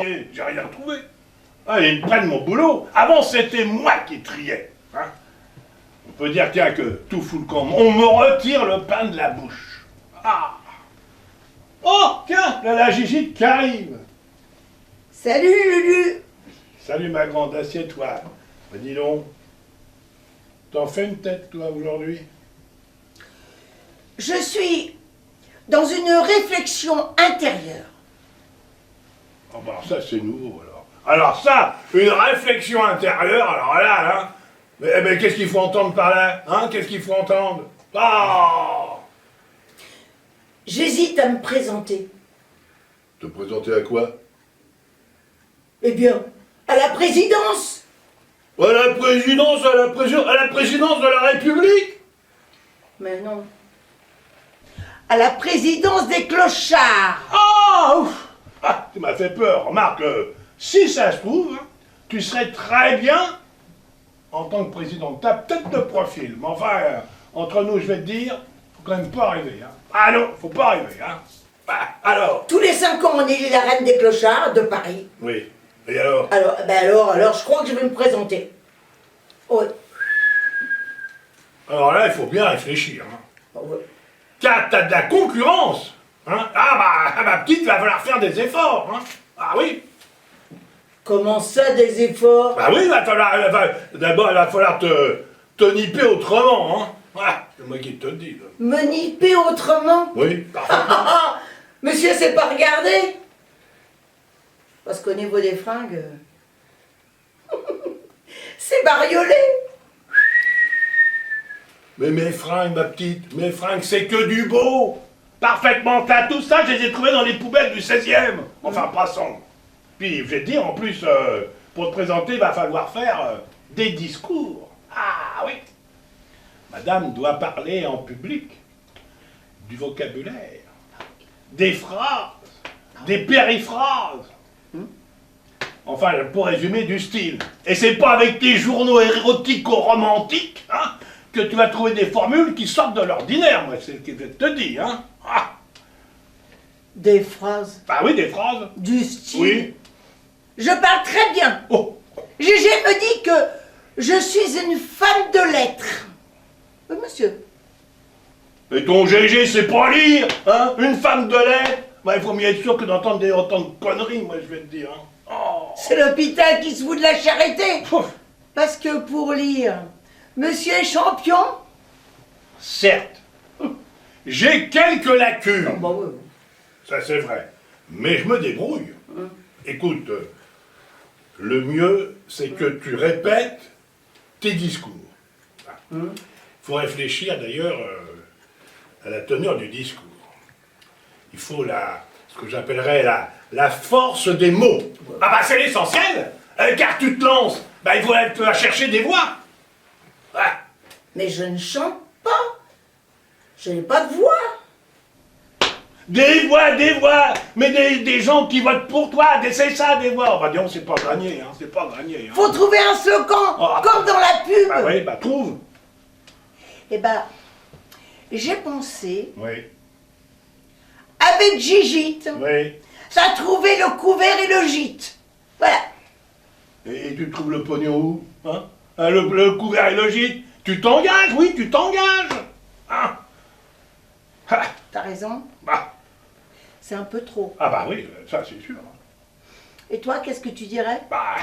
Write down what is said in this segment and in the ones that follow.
trier, j'ai rien trouvé. Ah, ils me prennent mon boulot. Avant, c'était moi qui triais. Hein. On peut dire, tiens, que tout fout le camp. On me retire le pain de la bouche. Ah. Oh, tiens, là, la Gigite qui arrive. Salut Lulu. Salut ma grande, assieds-toi. Ben, dis donc, t'en fais une tête, toi, aujourd'hui? Je suis dans une réflexion intérieure. Oh, bah, ça, c'est nouveau, alors. Alors ça, une réflexion intérieure, alors là, hein. Mais qu'est-ce qu'il faut entendre par là? Hein? Qu'est-ce qu'il faut entendre? Ah! J'hésite à me présenter. Te présenter à quoi? Eh bien, à la présidence. À la présidence, à la présidence de la République? Mais non. À la présidence des clochards. Ah, ouf. Ah, tu m'as fait peur. Remarque, si ça se trouve, tu serais très bien en tant que président. T'as peut-être de profil, mais enfin, entre nous, je vais te dire, faut quand même pas arriver. Hein. Ah non, faut pas arriver. Hein. Bah, alors? Tous les 5 ans, on élit la reine des clochards de Paris. Oui. Et alors? Alors, je crois que je vais me présenter. Oui. Alors là, il faut bien réfléchir. Hein. Oui. T'as de la concurrence. Hein. Ah bah, ma petite, va falloir faire des efforts. Hein. Ah oui. Comment ça, des efforts? Bah oui, d'abord, il va falloir te nipper autrement. Hein. Ah, c'est moi qui te le dis. Là. Me nipper autrement? Oui, parfaitement. Monsieur, c'est pas regardé? Parce qu'au niveau des fringues, c'est bariolé. Mais mes fringues, ma petite, mes fringues, c'est que du beau. Parfaitement, t'as tout ça, je les ai trouvés dans les poubelles du 16e. Enfin, passons. Puis, je vais te dire, en plus, pour te présenter, il va falloir faire des discours. Ah oui. Madame doit parler en public, du vocabulaire, des phrases, des périphrases. Enfin, pour résumer, du style. Et c'est pas avec tes journaux érotico-romantiques, hein, que tu vas trouver des formules qui sortent de l'ordinaire, moi, c'est ce que je te dis, hein. Ah. Des phrases. Bah oui, des phrases. Du style. Oui. Je parle très bien. Oh. Gégé me dit que je suis une femme de lettres. Oui, monsieur. Et ton GG, c'est pas lire, hein. Une femme de lettres. Bah, il faut mieux être sûr que d'entendre autant de conneries, moi, je vais te dire, hein. Oh. C'est l'hôpital qui se fout de la charité. Ouf. Parce que pour lire, monsieur est champion. Certes, j'ai quelques lacunes. Ah bah oui. Ça, c'est vrai. Mais je me débrouille. Écoute, le mieux, c'est que tu répètes tes discours. Il faut réfléchir, d'ailleurs, à la teneur du discours. Il faut ce que j'appellerais la force des mots. Ah bah, c'est l'essentiel. Car tu te lances, bah, il faut aller chercher des voix. Ah. Mais je ne chante pas. Je n'ai pas de voix. Des voix, mais des gens qui votent pour toi, c'est ça, des voix. Bah disons, c'est pas gagné, hein, c'est pas gagné. Hein. Faut trouver un slogan, Oh, comme dans la pub. Bah oui, bah trouve. Eh ben, j'ai pensé, Oui, avec Gigite, oui. ça a trouvé le couvert et le gîte. Voilà. Et tu trouves le pognon où, hein? Le couvert et le gîte. Tu t'engages, oui, tu t'engages. Hein? Ah, T'as raison, bah. c'est un peu trop. Ah bah oui, ça c'est sûr. Et toi, qu'est-ce que tu dirais? Bah,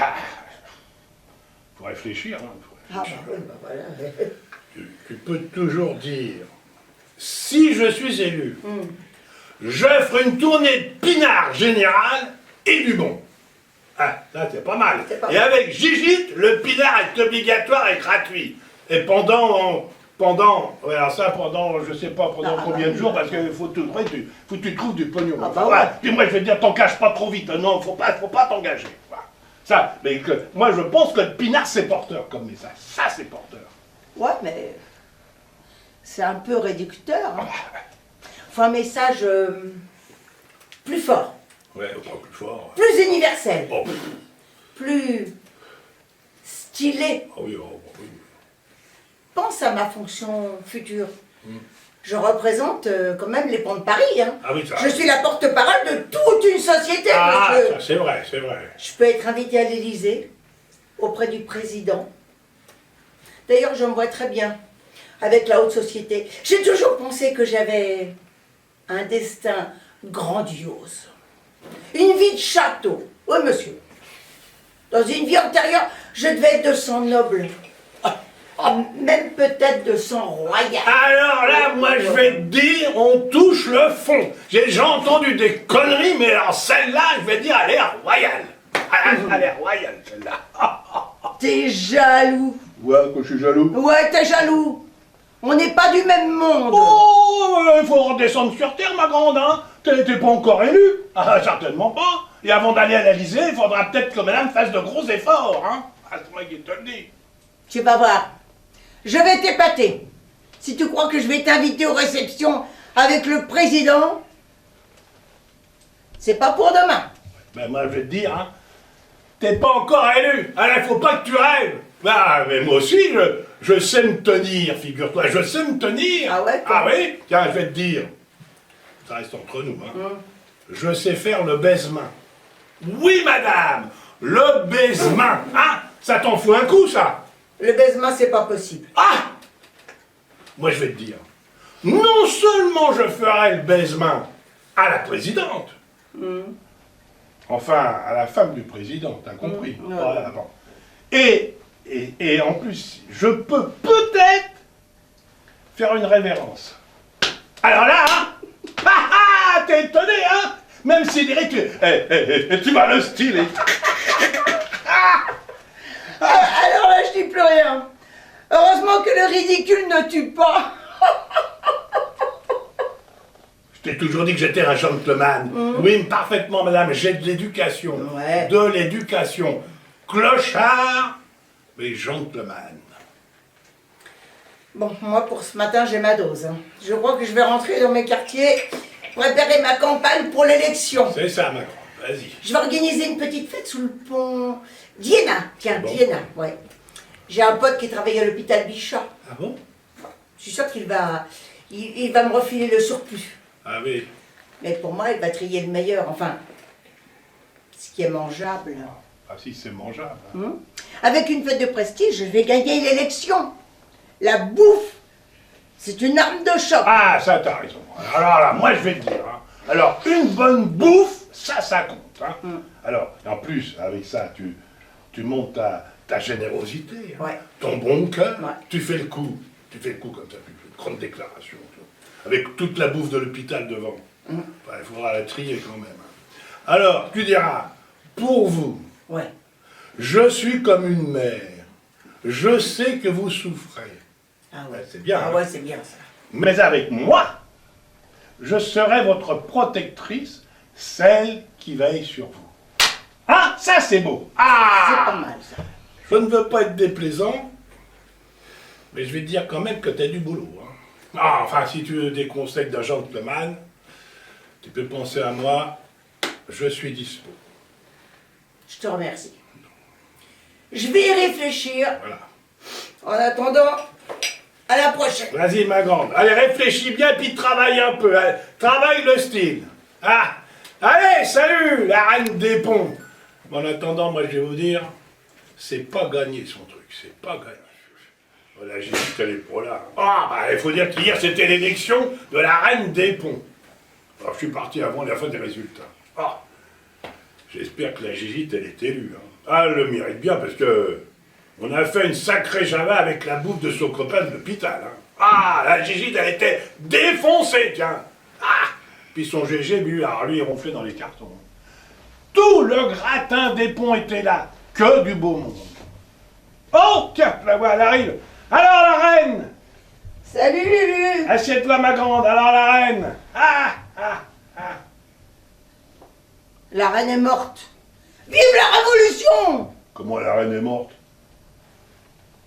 faut réfléchir. Hein, faut Ah réfléchir. bah oui, bah voilà. Tu peux toujours dire, si je suis élu, j'offre une tournée de pinard général et du bon. Ah, ça c'est pas mal. C'est pas Et mal. avec Gigite, le pinard est obligatoire et gratuit. Et pendant, ouais, alors ça pendant, je sais pas pendant combien de jours, parce qu'il faut que tu trouves du pognon. Ah bah Ouais. ouais. Puis moi je vais te dire, t'en caches pas trop vite. Non, faut pas t'engager. Voilà. Ça, mais moi je pense que le pinard c'est porteur comme message. Ça c'est porteur. Ouais, mais c'est un peu réducteur. Hein. Faut un message plus fort, Ouais, pas plus fort. plus universel, Oh, plus stylé. ah oui, oh, oui. Pense à ma fonction future. Je représente quand même les ponts de Paris. Hein. Ah oui, ça. Je suis la porte-parole de toute une société, Ah, monsieur. ça, c'est vrai, c'est vrai. Je peux être invitée à l'Élysée, auprès du président. D'ailleurs, je me vois très bien avec la haute société. J'ai toujours pensé que j'avais un destin grandiose. Une vie de château. Oui, monsieur. Dans une vie antérieure, je devais être de sang noble. Même peut-être de sang royal. Alors là, moi je vais te dire, on touche le fond. J'ai déjà entendu des conneries, mais alors celle-là, je vais dire, elle est royale. Elle est royale, celle-là. T'es jaloux. Ouais, que je suis jaloux. Ouais, t'es jaloux. On n'est pas du même monde. Oh, il faut redescendre sur terre, ma grande, hein. T'es pas encore élu. Ah, certainement pas. Et avant d'aller à l'Élysée, il faudra peut-être que madame fasse de gros efforts, hein. Ah, c'est moi qui te le dis. Tu vas voir. Je vais t'épater. Si tu crois que je vais t'inviter aux réceptions avec le président, c'est pas pour demain. Ben moi, je vais te dire, hein. T'es pas encore élu. Alors, il faut pas que tu rêves. Ah, mais moi aussi, je sais me tenir, figure-toi. Je sais me tenir. Ah ouais, Ah oui. Tiens, je vais te dire. Ça reste entre nous, hein. Je sais faire le baise-main. Oui, madame. Le baise-main. Ah, ça t'en fout un coup, ça. Le baisement, c'est pas possible. Ah! Moi, je vais te dire. Non seulement je ferai le baise-main à la présidente. Enfin, à la femme du président, t'as compris. Voilà, bon. Et en plus, je peux peut-être faire une révérence. Alors là, hein? T'es étonné, hein? Même s'il dirait que tu m'as le style. Alors là, je dis plus rien. Heureusement que le ridicule ne tue pas. Je t'ai toujours dit que j'étais un gentleman. Oui, parfaitement, madame. J'ai de l'éducation. Ouais. De l'éducation. Clochard, mais gentleman. Bon, moi, pour ce matin, j'ai ma dose. Hein. Je crois que je vais rentrer dans mes quartiers, préparer ma campagne pour l'élection. C'est ça, ma grande. Vas-y. Je vais organiser une petite fête sous le pont d'Iéna. Tiens, Bon. d'Iéna, ouais. J'ai un pote qui travaille à l'hôpital Bichat. Ah bon? Je suis sûre qu'il va... Il va me refiler le surplus. Ah oui. Mais pour moi, il va trier le meilleur. Enfin, ce qui est mangeable. Ah si, c'est mangeable. Hein. Avec une fête de prestige, je vais gagner l'élection. La bouffe, c'est une arme de choc. Ah, ça, t'as raison. Alors là, moi, je vais te dire. Hein. Alors, une bonne bouffe, ça compte. Hein. Alors, en plus, avec ça, tu montes ta générosité, hein, Ouais. ton bon cœur. Ouais. Tu fais le coup comme ça, tu fais une grande déclaration. Tu vois, avec toute la bouffe de l'hôpital devant. Enfin, il faudra la trier quand même. Hein. Alors, tu diras, pour vous, Ouais. je suis comme une mère. Je sais que vous souffrez. Ah ouais. C'est bien. Ah hein. ouais, c'est bien ça. Mais avec moi, je serai votre protectrice, celle qui veille sur vous. Ah, ça c'est beau. C'est pas Ah, mal ça. je ne veux pas être déplaisant, mais je vais te dire quand même que tu as du boulot. Hein. Ah, enfin, si tu veux des conseils d'un gentleman, tu peux penser à moi, je suis dispo. Je te remercie. Je vais y réfléchir. Voilà. En attendant, à la prochaine. Vas-y, ma grande. Allez, réfléchis bien, puis travaille un peu. Allez, travaille le style. Ah, allez, salut, la reine des ponts. En attendant, moi, je vais vous dire, c'est pas gagné son truc. C'est pas gagné. Voilà, j'ai dit qu'elle est pour là. Ah, bah, il faut dire qu'hier, c'était l'élection de la reine des ponts. Alors, je suis parti avant la fin des résultats. Ah, j'espère que la Gigite, elle est élue. Hein. Ah, elle le mérite bien, parce que on a fait une sacrée java avec la bouffe de son copain de l'hôpital. Hein. Ah, la Gigite, elle était défoncée, tiens. Ah, puis son GG, lui, il ronflait dans les cartons. Tout le gratin des ponts était là. Que du beau monde. Oh, tiens, la voilà, elle arrive. Alors, la reine. Salut Lulu. Assieds-toi, ma grande. Alors, la reine. Ah. La reine est morte. Vive la révolution. Comment la reine est morte?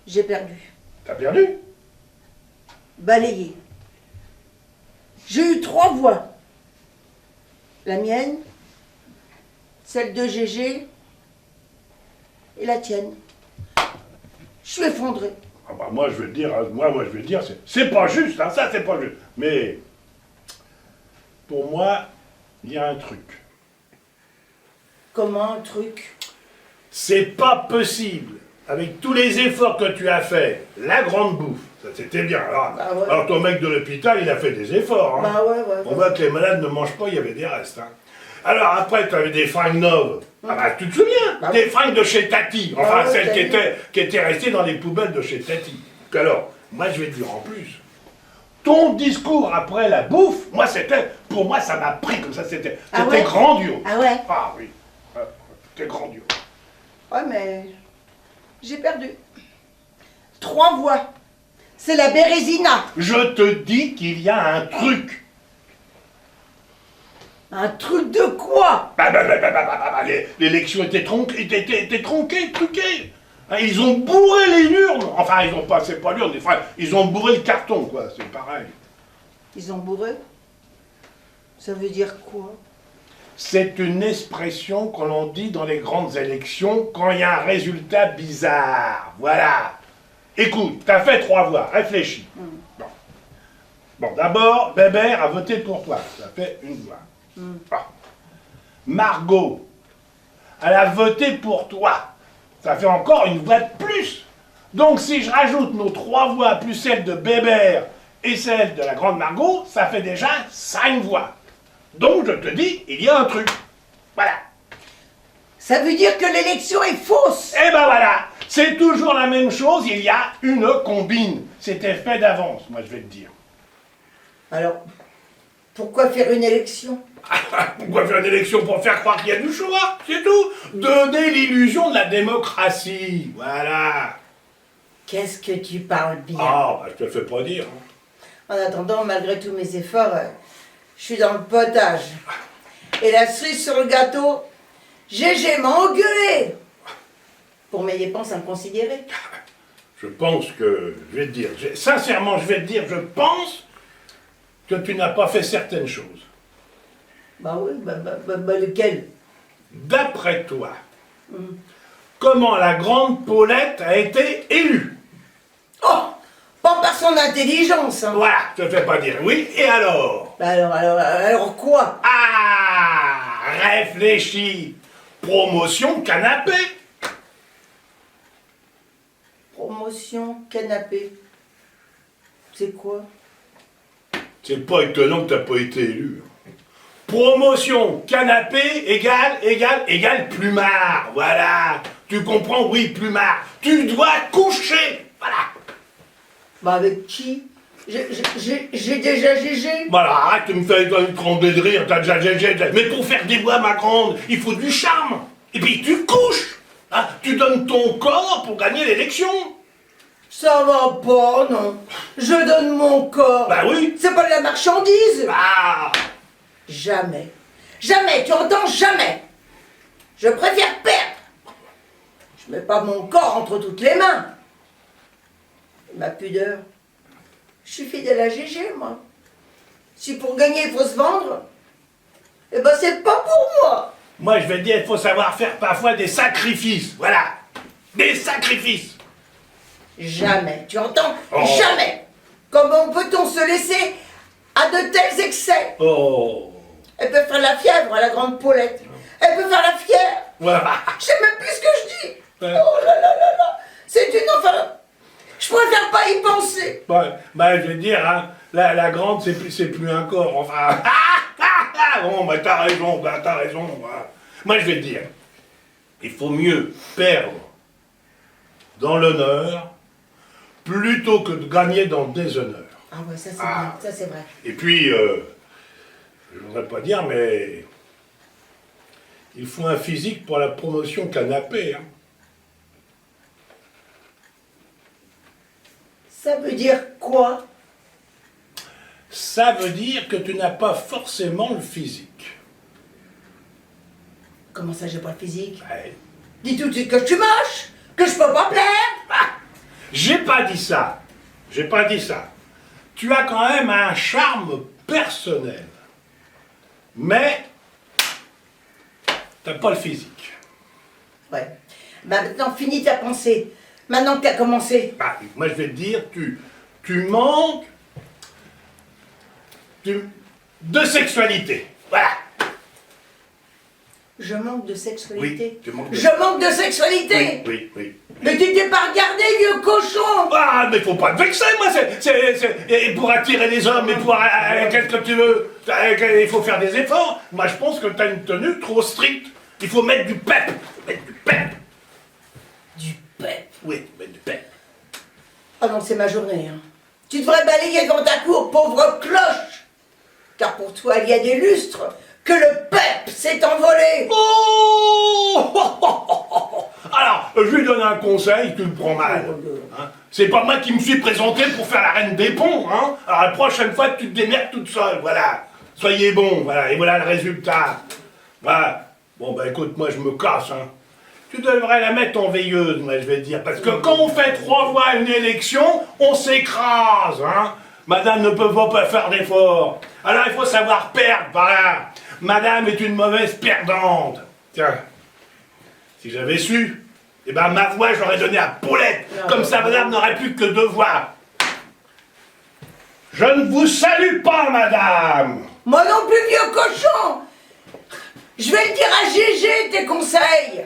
J'ai perdu. T'as perdu? Balayé. J'ai eu 3 voix. La mienne, celle de Gégé et la tienne. Je suis effondrée. Ah bah moi je vais te dire, c'est pas juste, hein, ça c'est pas juste. Mais pour moi, il y a un truc. Comment un truc? C'est pas possible, avec tous les efforts que tu as fait, la grande bouffe, ça c'était bien. Bah ouais. Alors ton mec de l'hôpital, il a fait des efforts. Hein. Bah ouais. On voit que les malades ne mangent pas, il y avait des restes. Hein. Alors après, tu avais des fringues neuves. Ah bah tu te souviens, Bah des fringues de chez Tati, enfin ouais, celles Tati. qui étaient restées dans les poubelles de chez Tati. Donc alors, moi je vais te dire en plus, ton discours après la bouffe, pour moi ça m'a pris comme ça, c'était Ah ouais? grandiose. Ah ouais? Ah oui, c'était grandiose. Ouais, mais j'ai perdu. 3 voix. C'est la Bérésina. Je te dis qu'il y a un truc. Un truc de quoi? L'élection était tronquée, truquée. Hein, ils ont bourré les urnes. Enfin, ils ont pas, c'est pas l'urne, ils ont bourré le carton, quoi, c'est pareil. Ils ont bourré? Ça veut dire quoi? C'est une expression que l'on dit dans les grandes élections quand il y a un résultat bizarre. Voilà. Écoute, t'as fait 3 voix, réfléchis. Bon, d'abord, Bébert a voté pour toi, ça fait 1 voix. Ah. Margot, elle a voté pour toi, ça fait encore 1 voix de plus. Donc si je rajoute nos 3 voix plus celle de Bébert et celle de la grande Margot, ça fait déjà 5 voix. Donc je te dis, il y a un truc. Voilà. Ça veut dire que l'élection est fausse. Et ben voilà, c'est toujours la même chose, il y a une combine. C'était fait d'avance, moi je vais te dire. Alors, pourquoi faire une élection? Pourquoi faire une élection? Pour faire croire qu'il y a du choix, c'est tout. Donner l'illusion de la démocratie, voilà. Qu'est-ce que tu parles bien? Ah, bah, je te le fais pas dire. Hein. En attendant, malgré tous mes efforts, je suis dans le potage. Et la cerise sur le gâteau, Gégé m'a engueulé pour mes dépenses inconsidérées. Je pense que, je vais te dire, sincèrement, je vais te dire, je pense que tu n'as pas fait certaines choses. Bah oui, lequel? D'après toi, comment la grande Paulette a été élue? Oh, pas par son intelligence, hein. Voilà, je te fais pas dire oui, et alors? Bah alors quoi? Ah, réfléchis. Promotion canapé. Promotion canapé. C'est quoi? C'est pas étonnant que t'as pas été élu. Promotion canapé égale plumard. Voilà. Tu comprends? Oui, plumard. Tu dois coucher. Voilà. Bah avec qui? J'ai déjà Gégé. Voilà, arrête, tu me fais une trembler de rire, t'as déjà GG. Mais pour faire des voix, ma grande, il faut du charme. Et puis tu couches. Hein, tu donnes ton corps pour gagner l'élection. Ça va pas, non. Je donne mon corps. Bah oui. C'est pas de la marchandise. Ah. Jamais. Jamais, tu entends, jamais. Je préfère perdre. Je mets pas mon corps entre toutes les mains. Ma pudeur. Je suis fidèle à Gégé, moi. Si pour gagner, il faut se vendre, eh ben c'est pas pour moi. Moi, je vais te dire, il faut savoir faire parfois des sacrifices. Voilà. Des sacrifices. Jamais, tu entends? Oh. Jamais. Comment peut-on se laisser à de tels excès? Oh. Elle peut faire la fièvre à la grande Paulette. Elle peut faire la fièvre. Voilà. Je sais même plus ce que je dis. Ouais. Oh là là là là. C'est une enfin. Je préfère pas y penser. Bon, bah, je vais te dire, hein, la grande, c'est plus un corps. Enfin. Bon, bah, t'as raison, voilà. Moi, je vais te dire, il faut mieux perdre dans l'honneur plutôt que de gagner dans le déshonneur. Ah ouais, ça c'est vrai, ça c'est vrai. Et puis, je voudrais pas dire, mais il faut un physique pour la promotion canapé. Hein. Ça veut dire quoi? Ça veut dire que tu n'as pas forcément le physique. Comment ça, j'ai pas le physique? Ouais. Dis tout de suite que je suis moche, que je peux pas plaire. Ah, j'ai pas dit ça. J'ai pas dit ça. Tu as quand même un charme personnel. Mais t'as pas le physique. Ouais. Bah maintenant, finis ta pensée. Maintenant que t'as commencé. Bah, moi, je vais te dire, tu manques de sexualité. Voilà. Je manque de sexualité. Oui, tu manques de... Je manque de sexualité. Oui. Mais tu t'es pas regardé, vieux cochon. Ah, mais faut pas te vexer, moi, et pour attirer les hommes, et pour... qu'est-ce que tu veux? Il faut faire des efforts. Moi, je pense que t'as une tenue trop stricte. Il faut mettre du pep. Du pep. Oui, mettre du pep. Ah non, c'est ma journée. Hein. Tu devrais balayer dans ta cour, pauvre cloche. Car pour toi, il y a des lustres que le pep s'est envolé. Oh Alors, je lui donne un conseil, tu le prends mal. Hein, c'est pas moi qui me suis présenté pour faire la reine des ponts. Hein. Alors la prochaine fois, tu te démerdes toute seule, voilà. Soyez bon, voilà, et voilà le résultat. Voilà. Bon, bah écoute, moi je me casse. Hein. Tu devrais la mettre en veilleuse, moi je vais te dire. Parce que quand on fait 3 fois une élection, on s'écrase. Hein. Madame ne peut pas faire d'efforts. Alors il faut savoir perdre, voilà. Madame est une mauvaise perdante. Tiens, si j'avais su, eh ben ma voix j'aurais donné à Paulette. Comme ça, madame n'aurait plus que 2 voix. Je ne vous salue pas, madame. Moi non plus, vieux cochon. Je vais le dire à Gégé, tes conseils.